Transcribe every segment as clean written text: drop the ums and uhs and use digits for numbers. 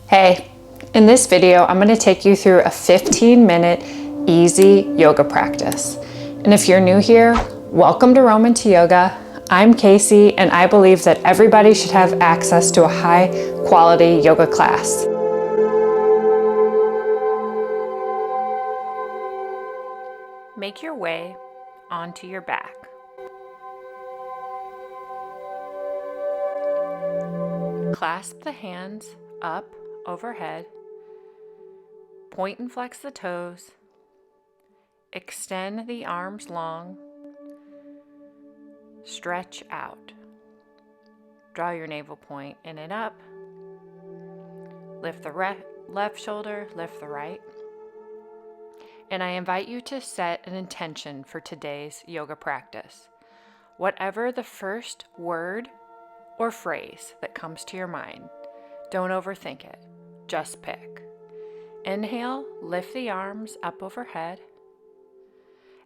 Hey, in this video, I'm going to take you through a 15-minute easy yoga practice. And if you're new here, welcome to Roman to Yoga. I'm Casey, and I believe that everybody should have access to a high-quality yoga class. Make your way onto your back. Clasp the hands up overhead. Point and flex the toes. Extend the arms long. Stretch out. Draw your navel point in and up. Lift the left shoulder, lift the right. And I invite you to set an intention for today's yoga practice. Whatever the first word or phrase that comes to your mind, don't overthink it. Just pick. Inhale, lift the arms up overhead.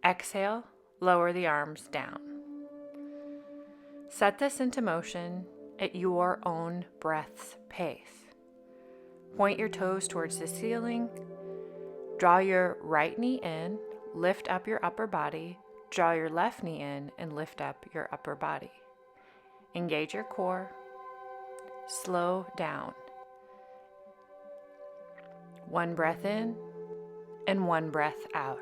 Exhale, lower the arms down. Set this into motion at your own breath's pace. Point your toes towards the ceiling. Draw your right knee in, lift up your upper body. Draw your left knee in and lift up your upper body. Engage your core. Slow down. One breath in and one breath out.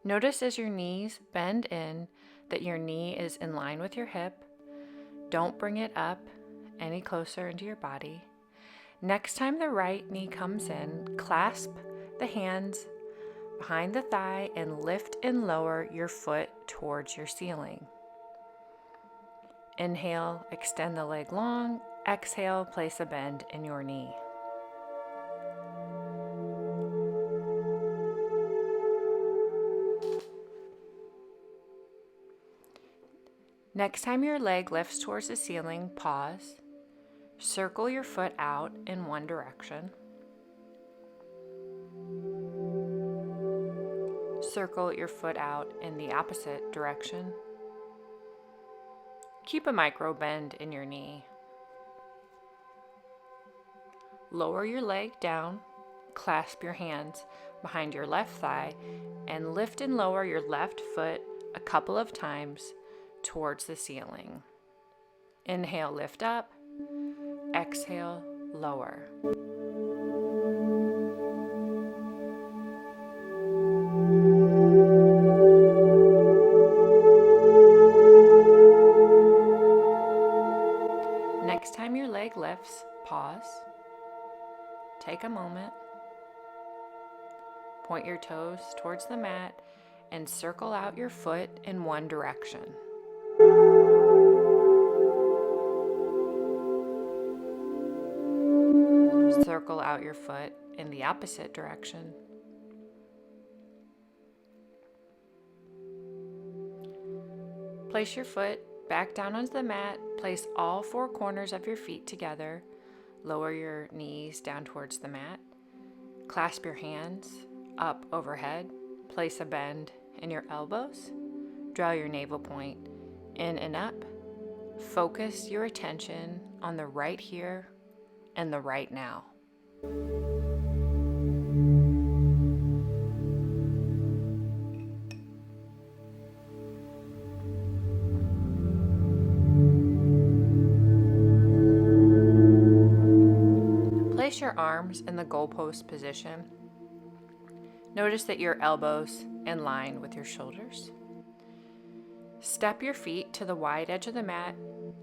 Notice as your knees bend in that your knee is in line with your hip. Don't bring it up any closer into your body. Next time the right knee comes in, clasp the hands behind the thigh and lift and lower your foot towards your ceiling. Inhale, extend the leg long. Exhale, place a bend in your knee. Next time your leg lifts towards the ceiling, pause. Circle your foot out in one direction. Circle your foot out in the opposite direction. Keep a micro bend in your knee. Lower your leg down, clasp your hands behind your left thigh, and lift and lower your left foot a couple of times towards the ceiling. Inhale, lift up. Exhale, lower. Next time your leg lifts, pause. Take a moment. Point your toes towards the mat and circle out your foot in one direction. Circle out your foot in the opposite direction. Place your foot back down onto the mat. Place all four corners of your feet together. Lower your knees down towards the mat. Clasp your hands up overhead. Place a bend in your elbows. Draw your navel point in and up. Focus your attention on the right here and the right now. Place your arms in the goalpost position. Notice that your elbows in line with your shoulders. Step your feet to the wide edge of the mat.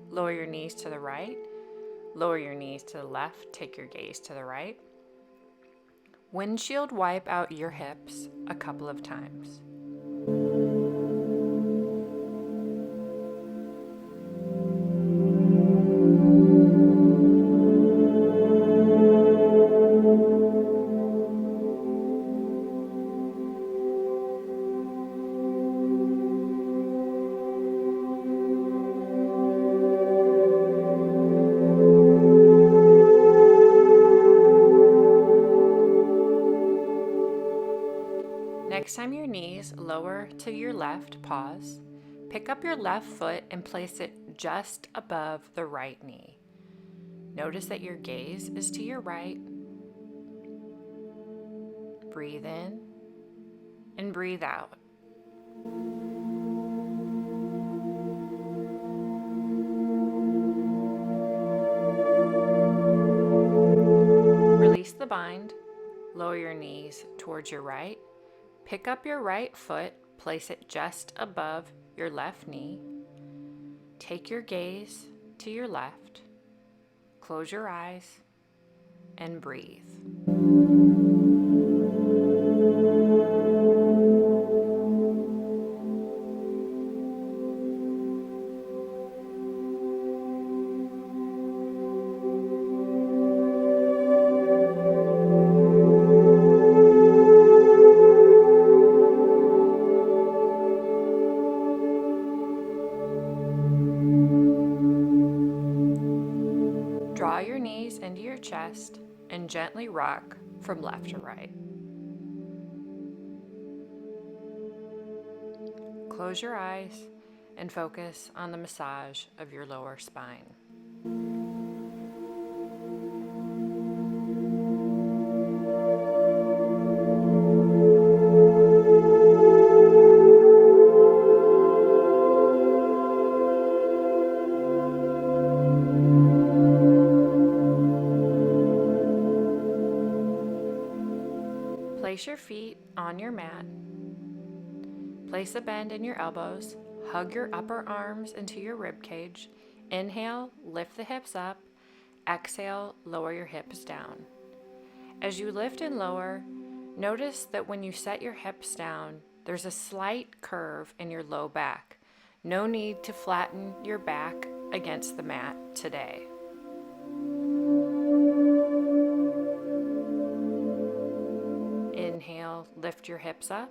Lower your knees to the right. Lower your knees to the left. Take your gaze to the right. Windshield wipe out your hips a couple of times. Next time your knees lower to your left, pause. Pick up your left foot and place it just above the right knee. Notice that your gaze is to your right. Breathe in and breathe out. Release the bind. Lower your knees towards your right. Pick up your right foot, place it just above your left knee. Take your gaze to your left. Close your eyes and breathe. Draw your knees into your chest and gently rock from left to right. Close your eyes and focus on the massage of your lower spine. Place your feet on your mat. Place a bend in your elbows. Hug your upper arms into your rib cage. Inhale, lift the hips up. Exhale, lower your hips down. As you lift and lower, notice that when you set your hips down, there's a slight curve in your low back. No need to flatten your back against the mat today. Inhale, lift your hips up.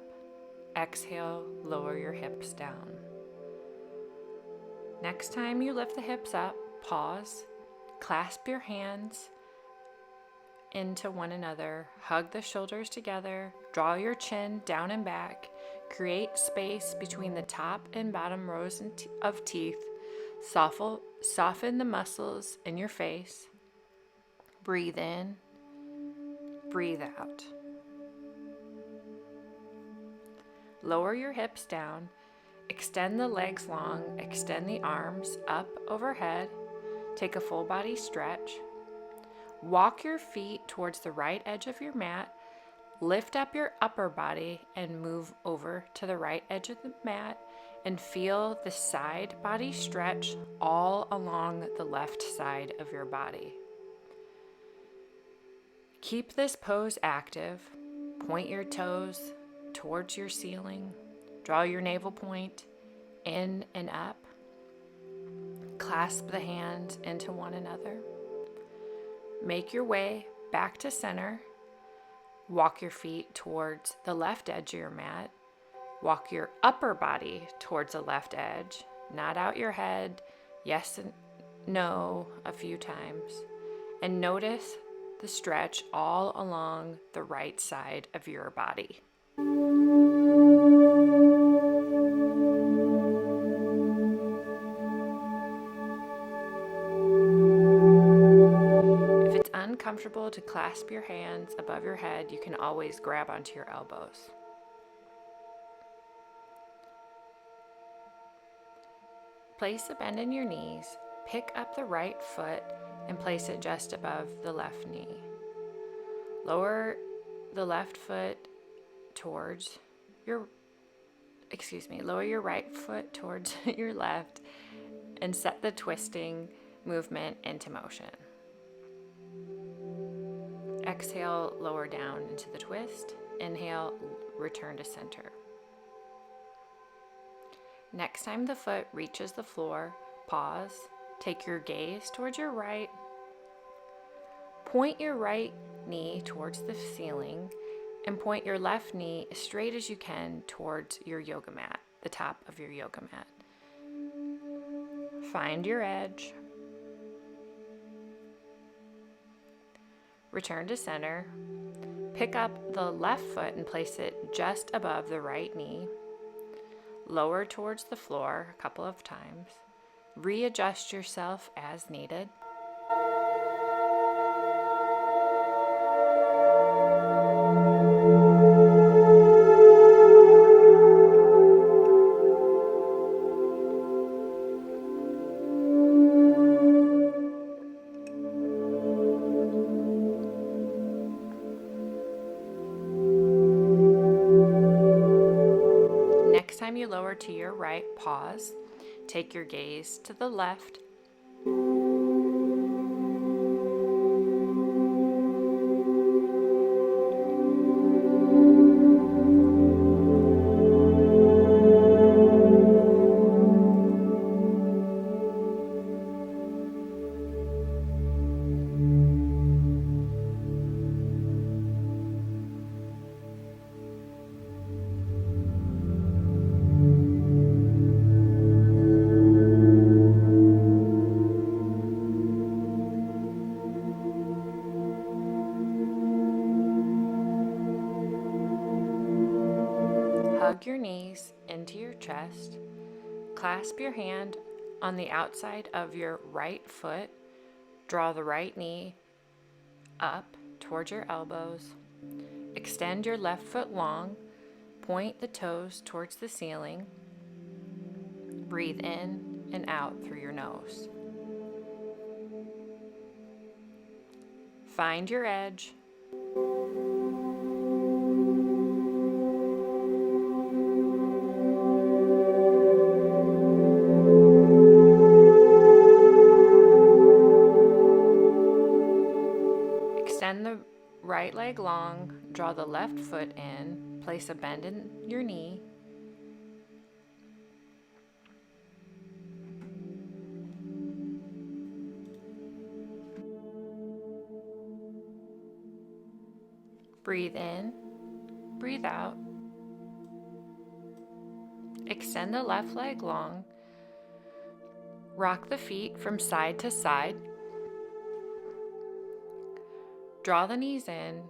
Exhale, lower your hips down. Next time you lift the hips up, pause, clasp your hands into one another, hug the shoulders together, draw your chin down and back, create space between the top and bottom rows of teeth, soften the muscles in your face, breathe in, breathe out. Lower your hips down, extend the legs long, extend the arms up overhead, take a full body stretch. Walk your feet towards the right edge of your mat, lift up your upper body and move over to the right edge of the mat and feel the side body stretch all along the left side of your body. Keep this pose active. Point your toes towards your ceiling. Draw your navel point in and up. Clasp the hands into one another. Make your way back to center. Walk your feet towards the left edge of your mat. Walk your upper body towards the left edge. Nod out your head, yes and no, a few times. And notice the stretch all along the right side of your body. If it's uncomfortable to clasp your hands above your head, you can always grab onto your elbows. Place a bend in your knees, pick up the right foot and place it just above the left knee. Lower the left foot towards lower your right foot towards your left and set the twisting movement into motion. Exhale, lower down into the twist. Inhale, return to center. Next time the foot reaches the floor, pause, take your gaze towards your right, point your right knee towards the ceiling, and point your left knee as straight as you can towards your yoga mat, the top of your yoga mat. Find your edge. Return to center. Pick up the left foot and place it just above the right knee. Lower towards the floor a couple of times. Readjust yourself as needed. lower to your right, pause. Take your gaze to the left. Hug your knees into your chest. Clasp your hand on the outside of your right foot. Draw the right knee up towards your elbows. Extend your left foot long. Point the toes towards the ceiling. Breathe in and out through your nose. Find your edge. Extend the right leg long, draw the left foot in, place a bend in your knee. Breathe in, breathe out. Extend the left leg long. Rock the feet from side to side. Draw the knees in,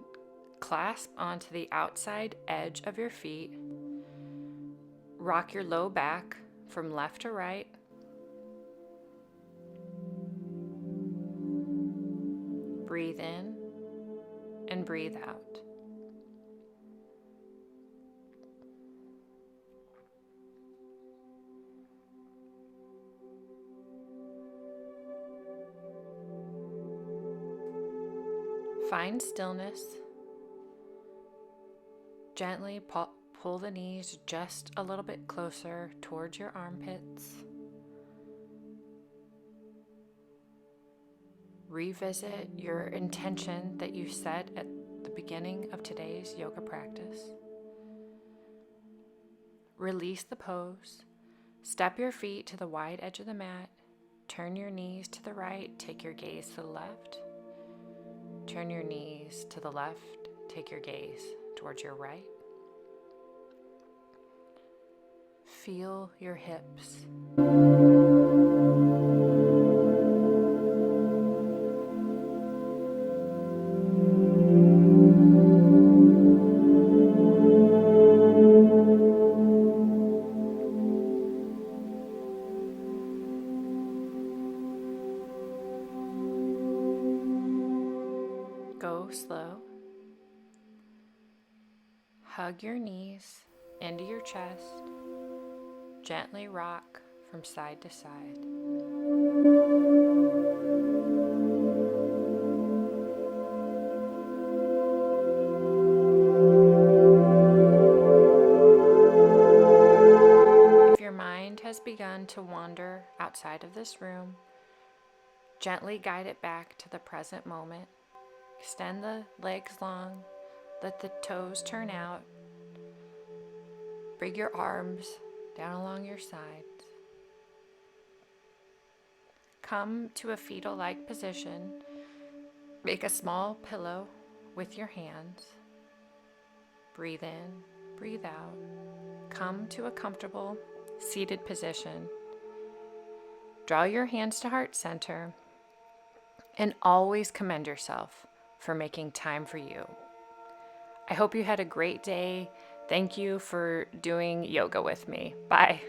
clasp onto the outside edge of your feet. Rock your low back from left to right. Breathe in and breathe out. Find stillness. Gently pull the knees just a little bit closer towards your armpits. Revisit your intention that you set at the beginning of today's yoga practice. Release the pose. Step your feet to the wide edge of the mat. Turn your knees to the right. Take your gaze to the left. Turn your knees to the left. Take your gaze towards your right. Feel your hips. Go slow. Hug your knees into your chest. Gently rock from side to side. If your mind has begun to wander outside of this room, gently guide it back to the present moment. Extend the legs long, let the toes turn out. Bring your arms down along your sides. Come to a fetal-like position. Make a small pillow with your hands. Breathe in, breathe out. Come to a comfortable seated position. Draw your hands to heart center and always commend yourself for making time for you. I hope you had a great day. Thank you for doing yoga with me. Bye.